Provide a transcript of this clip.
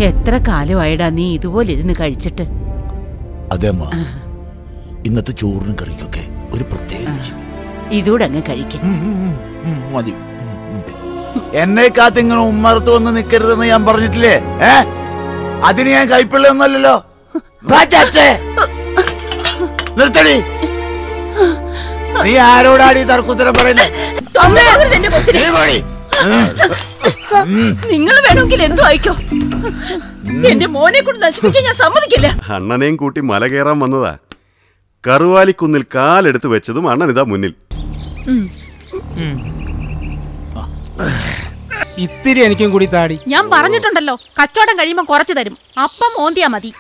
എത്ര കാലമായിടാ നീ ഇതുപോലെ ഇരുന്ന് കഴിച്ചിട്ട്? അതെ അമ്മ, ഇന്നത്തെ ചോറിനും കറിക്കൊക്കെ ഒരു പ്രത്യേക ഇതൂടെ അങ്ങ് കഴിക്കും. മതി. എന്നെ കാത്തിങ്ങനെ ഉമ്മറത്ത് വന്ന് നിക്കരുതെന്ന് ഞാൻ പറഞ്ഞിട്ടില്ലേ? അതിന് ഞാൻ കൈപ്പിള്ളയൊന്നുമല്ലല്ലോ. നിർത്തടി. നീ ആരോടാടി തർക്കുത്തരം പറയുന്നത്? നിങ്ങൾ വേണമെങ്കിൽ എന്തോ ആയിക്കോ, എന്റെ മോനെ കൊണ്ട് നശിപ്പിക്കാൻ ഞാൻ സമ്മതിക്കില്ല. അണ്ണനെയും കൂട്ടി മല കയറാൻ വന്നതാ. കറുവാലിക്കുന്നിൽ കാലെടുത്ത് വെച്ചതും അണ്ണനിതാ മുന്നിൽ. ഇത്തിരി എനിക്കും കൂടി താടി. ഞാൻ പറഞ്ഞിട്ടുണ്ടല്ലോ, കച്ചവടം കഴിയുമ്പോ കുറച്ചു തരും. അപ്പം ഓന്തിയാ മതി.